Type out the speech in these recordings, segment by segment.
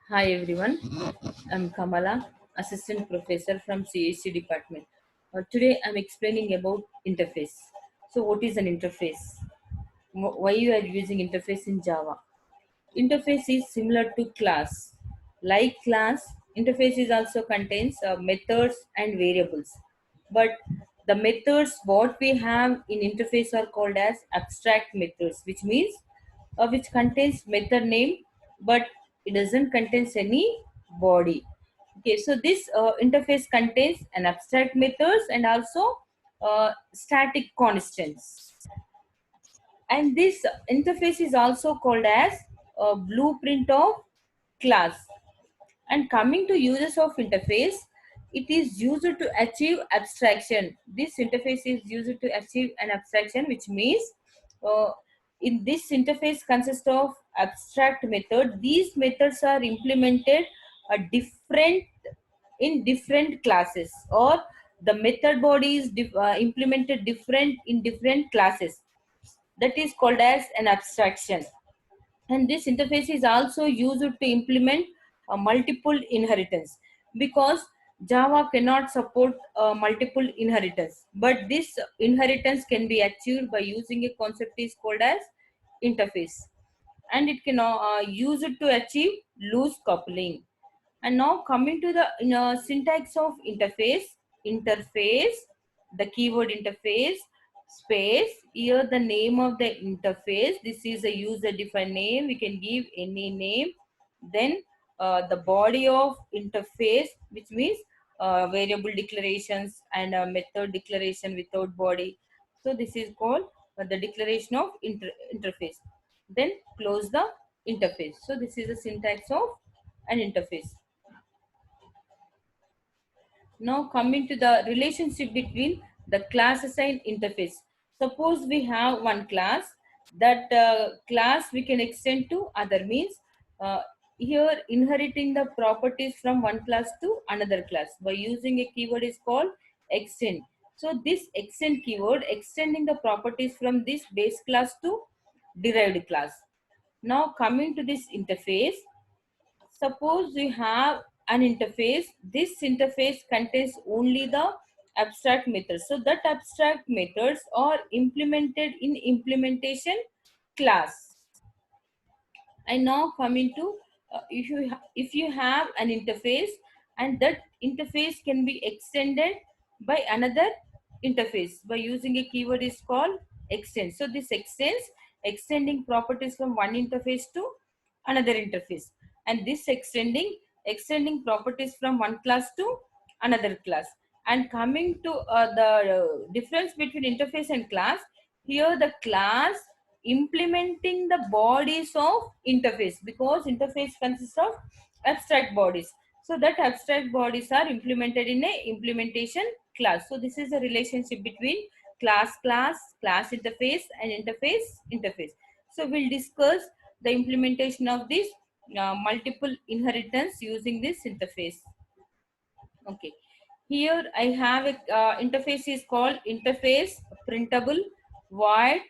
Hi everyone, I'm Kamala, Assistant Professor from CHC Department. Today I'm explaining about interface. So what is an interface? Why you are using interface in Java? Interface is similar to class. Like class, interface is also contains methods and variables. But the methods what we have in interface are called as abstract methods, which means which contains method name, but it doesn't contains any body. Okay, so this interface contains an abstract methods and also static constants, and this interface is also called as a blueprint of class. And coming to uses of interface, it is used to achieve abstraction. This interface is used to achieve an abstraction, which means uh, in this interface consists of abstract method. These methods are implemented different in different classes, or the method body is implemented different in different classes. That is called as an abstraction. And this interface is also used to implement multiple inheritance, because Java cannot support multiple inheritance, but this inheritance can be achieved by using a concept is called as interface, and it can use it to achieve loose coupling. And now coming to the syntax of interface. Interface, the keyword interface, space, here the name of the interface. This is a user defined name. We can give any name. Then the body of interface, which means variable declarations and method declaration without body. So this is called the declaration of interface. Then close the interface. So this is the syntax of an interface. Now coming to the relationship between the class assigned interface. Suppose we have one class, that class we can extend to other, means uh, here inheriting the properties from one class to another class by using a keyword is called extend. So this extend keyword extending the properties from this base class to derived class. Now coming to this interface, suppose we have an interface. This interface contains only the abstract methods. So that abstract methods are implemented in implementation class. And now coming to if you have an interface, and that interface can be extended by another interface by using a keyword is called extend. So this extends, extending properties from one interface to another interface, and this extending properties from one class to another class. And coming to the difference between interface and class, here the class implementing the bodies of interface, because interface consists of abstract bodies. So that abstract bodies are implemented in a implementation class. So this is a relationship between class interface and interface. So we'll discuss the implementation of this multiple inheritance using this interface. Okay, here I have a interface is called interface printable void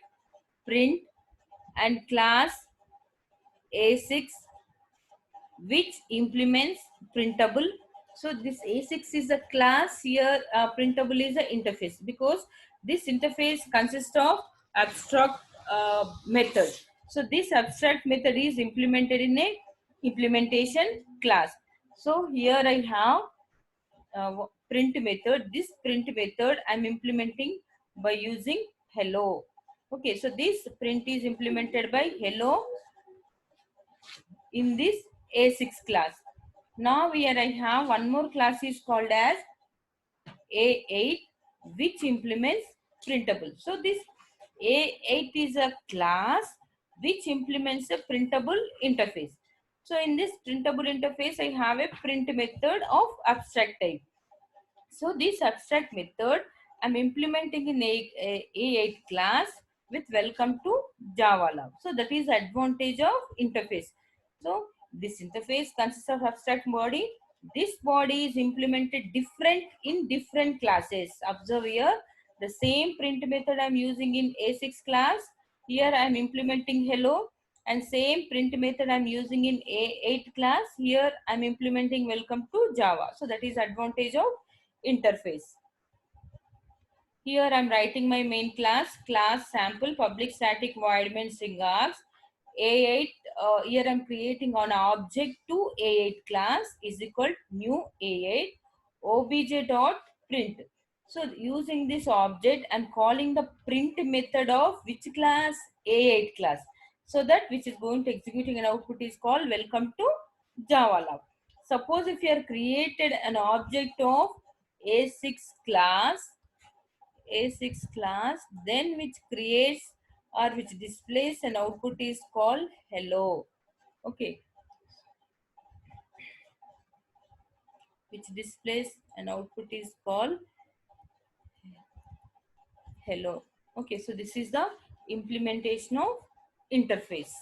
print and class A6, which implements printable. So this A6 is a class, here printable is an interface, because this interface consists of abstract method. So this abstract method is implemented in a implementation class. So here I have print method. This print method I'm implementing by using hello. Okay, so this print is implemented by hello in this A6 class. Now here I have one more class is called as A8, which implements printable. So this A8 is a class which implements a printable interface. So in this printable interface, I have a print method of abstract type. So this abstract method I'm implementing in A8 class with welcome to Java Lab. So that is advantage of interface. So this interface consists of abstract body This body is implemented different in different classes. Observe here, the same print method I'm using in A6 class. Here I'm implementing hello, and same print method I'm using in A8 class. Here I'm implementing welcome to Java. So that is advantage of interface. Here I'm writing my main class sample public static void main string args. A8, here I'm creating an object to A8 class is equal new A8 obj dot print. So using this object and calling the print method of which class? A8 class. So that which is going to executing an output is called welcome to Java lab. Suppose if you have created an object of A6 class, then which creates or which displays an output is called hello. Okay, which displays an output is called hello. Okay, so this is the implementation of interface.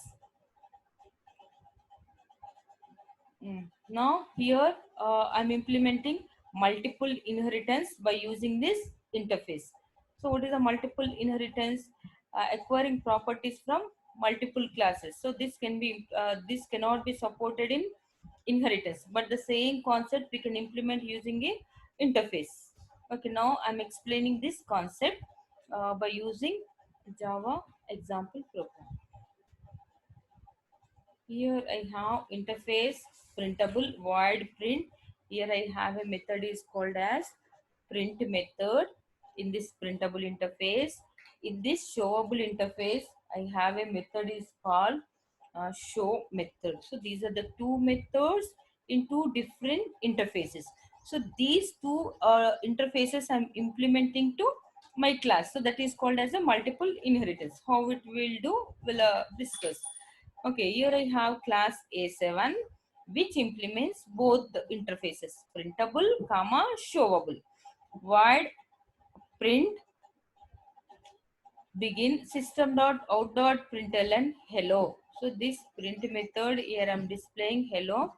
Now here I'm implementing multiple inheritance by using this interface. So what is a multiple inheritance? Acquiring properties from multiple classes. So this can be this cannot be supported in inheritance, but the same concept we can implement using a interface. Okay, now I'm explaining this concept by using Java example program. Here I have interface printable void print. Here I have a method is called as print method in this printable interface. In this showable interface, I have a method is called show method. So these are the two methods in two different interfaces. So these two interfaces I'm implementing to my class. So that is called as a multiple inheritance. How it will do, we'll discuss. Okay, here I have class A7 which implements both the interfaces printable, comma, showable. Void print begin system dot out dot println hello. So this print method here I'm displaying hello,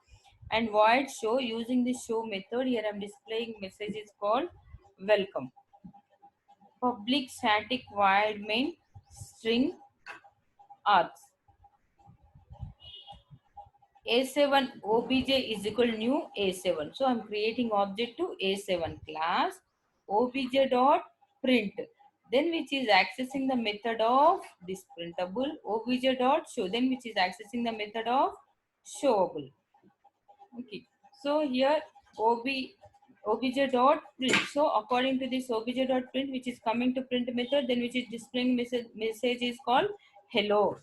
and void show using the show method here I'm displaying messages called welcome. Public static void main string args. A7 obj is equal new A7. So I'm creating object to A7 class obj dot print. Then which is accessing the method of this printable obj dot show. Then which is accessing the method of showable. Okay. So here obj dot print. So according to this obj dot print, which is coming to print method, then which is displaying message is called hello.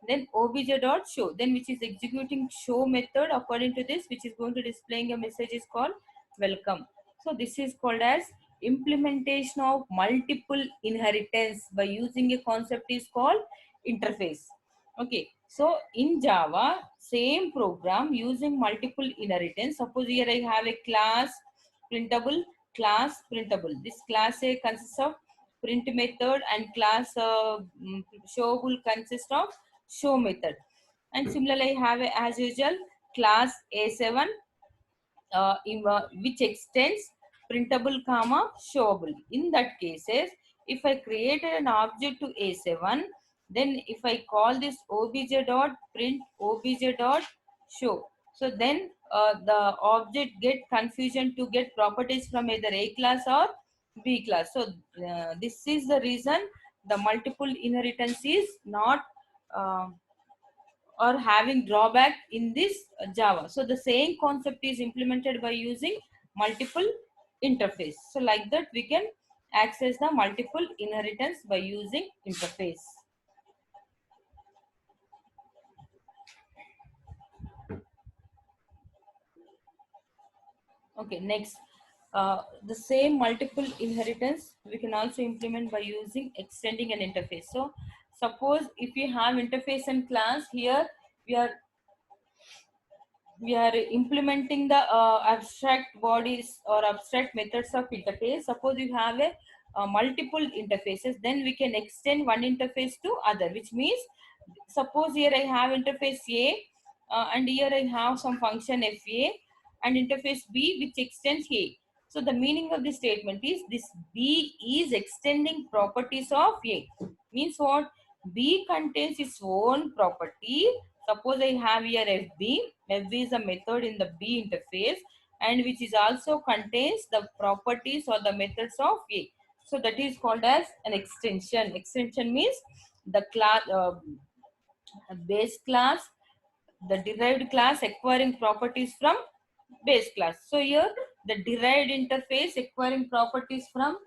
Then obj dot show, then which is executing show method according to this, which is going to displaying a message is called welcome. So this is called as implementation of multiple inheritance by using a concept is called interface. Okay, so in Java, same program using multiple inheritance. Suppose here I have a class printable, class printable. This class A consists of print method and class showable consists of show method. And similarly, I have a, as usual class A7 which extends printable comma showable. In that cases, if I created an object to A7, then if I call this obj dot print obj dot show, so then the object get confusion to get properties from either A class or B class. So this is the reason the multiple inheritance is not or having drawback in this Java. So the same concept is implemented by using multiple interface. So like that we can access the multiple inheritance by using interface. Okay, next, the same multiple inheritance we can also implement by using extending an interface. So suppose if we have interface and class, here we are implementing the abstract bodies or abstract methods of interface. Suppose you have a multiple interfaces, then we can extend one interface to other, which means suppose here I have interface A and here I have some function FA. and interface B which extends A. So the meaning of the statement is this B is extending properties of A. Means what? B contains its own property. Suppose I have here FB. FB is a method in the B interface and which is also contains the properties or the methods of A. So that is called as an extension. Extension means the class base class, the derived class acquiring properties from base class. So here the derived interface acquiring properties from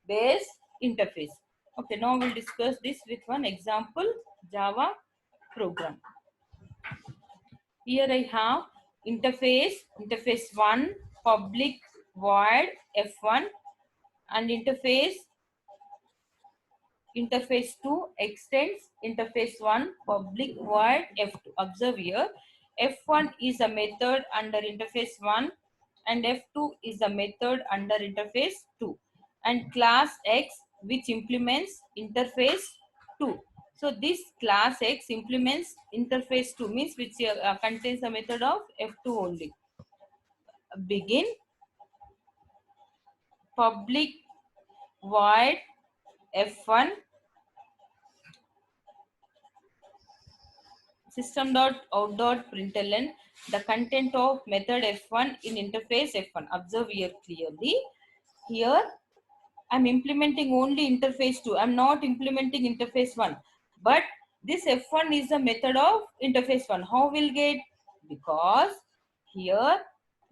base interface. Okay, now we'll discuss this with one example Java program. Here I have interface 1 public void f1 and interface 2 extends interface 1 public void f2. Observe here f1 is a method under interface 1 and f2 is a method under interface 2 and class x which implements interface 2. So this class x implements interface 2 means which contains the method of f2 only. Begin public void f1 system.out.println the content of method f1 in interface f1. Observe here clearly. Here I'm implementing only interface 2. I'm not implementing interface 1. But this f1 is a method of interface 1. How will get? Because here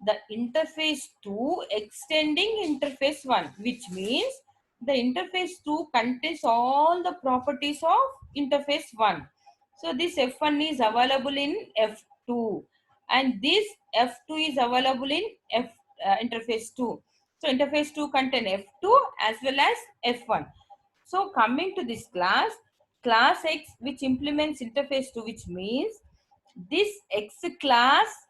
the interface 2 extending interface 1, which means the interface 2 contains all the properties of interface 1. So this f1 is available in f2 and this f2 is available in interface 2. So interface 2 contain f2 as well as f1. So coming to this class x which implements interface 2, which means this x class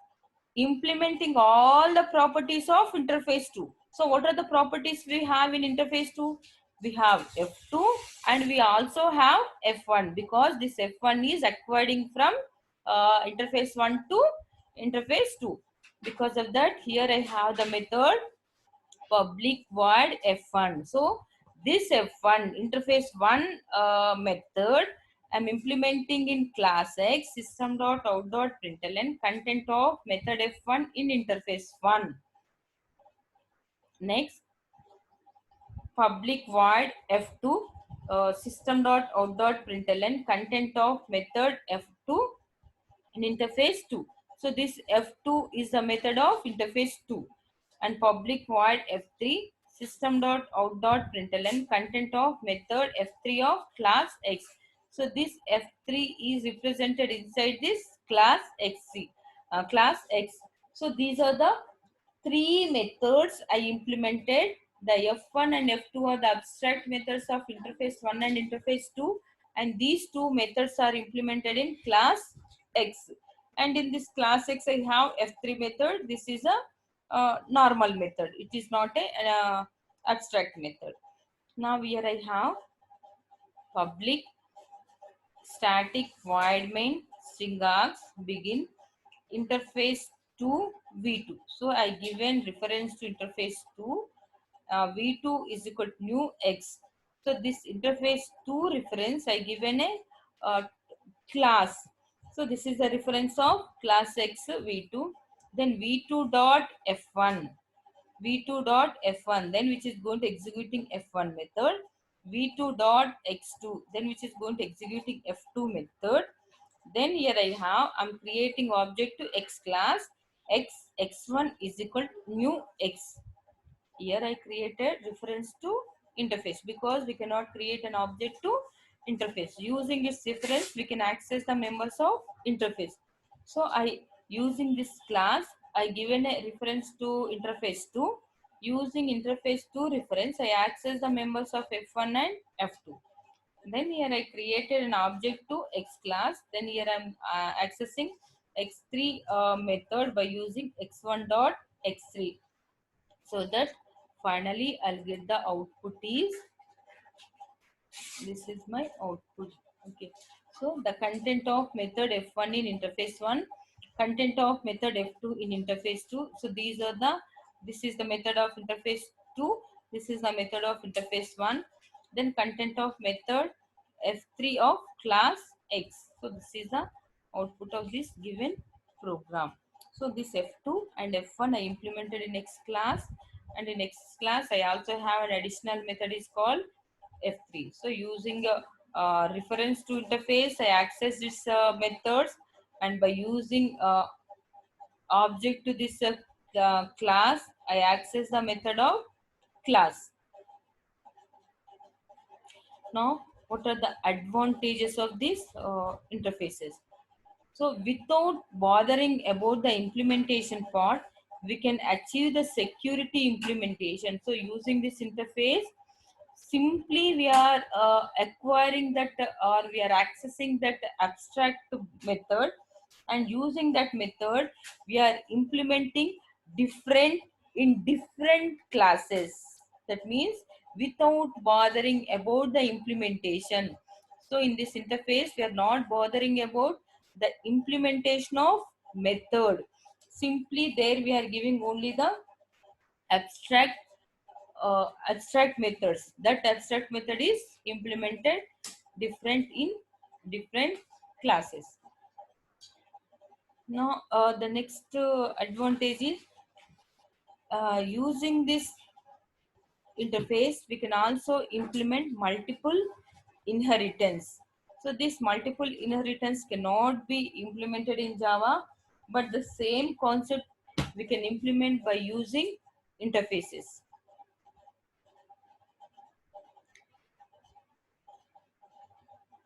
implementing all the properties of interface 2. So what are the properties we have in interface 2? We have f2 and we also have f1 because this f1 is acquiring from interface 1 to interface 2. Because of that, here I have the method public void f1. So this f1 interface 1 method I'm implementing in class x system.out.println content of method f1 in interface 1. Next, public void f2 system.out.println content of method f2 in interface 2. So this f2 is the method of interface 2 and public void f3 system.out.println content of method f3 of class x. So this f3 is represented inside this class x. So these are the three methods I implemented. The F1 and F2 are the abstract methods of interface 1 and interface 2 and these two methods are implemented in class X. And in this class X I have F3 method. This is a normal method. It is not a abstract method. Now here I have public static void main string args begin interface to v2. So I given reference to interface to v2 is equal to new x. So this interface to reference I given a class. So this is a reference of class x v2. Then v2 dot f1 v2 dot f1 then which is going to executing f1 method, v2 dot x2 then which is going to executing f2 method. Then here I have I'm creating object to x class x1 is equal to new x. Here I created reference to interface because we cannot create an object to interface. Using this reference we can access the members of interface. So I using this class I given a reference to interface 2. Using interface 2 reference I access the members of f1 and f2. Then here I created an object to x class. Then here I'm accessing x3 method by using x1 dot x3. So that finally I'll get the output is this is my output. Okay. So the content of method f1 in interface 1 content of method F2 in interface 2. So this is the method of interface 2. This is the method of interface 1. Then content of method F3 of class X. So this is the output of this given program. So this F2 and F1 I implemented in X class, and in X class I also have an additional method is called F3. So using a reference to interface, I access this methods, and by using object to this class, I access the method of class. Now, what are the advantages of these interfaces? So without bothering about the implementation part, we can achieve the security implementation. So using this interface, simply we are acquiring that or we are accessing that abstract method, and using that method we are implementing different in different classes. That means without bothering about the implementation. So in this interface we are not bothering about the implementation of method. Simply there we are giving only the abstract abstract methods. That abstract method is implemented different in different classes. Now the next advantage is using this interface we can also implement multiple inheritance. So this multiple inheritance cannot be implemented in Java, but the same concept we can implement by using interfaces.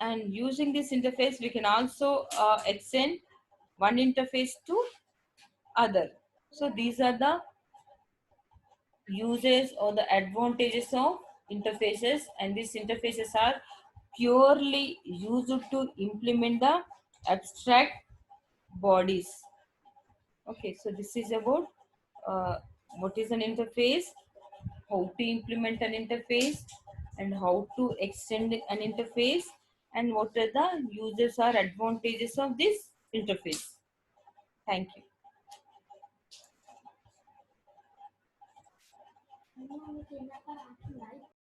And using this interface we can also extend one interface to other. So these are the uses or the advantages of interfaces, and these interfaces are purely used to implement the abstract bodies. Okay, so this is about uh, what is an interface, how to implement an interface, and how to extend an interface, and what are the uses or advantages of this interface. Thank you.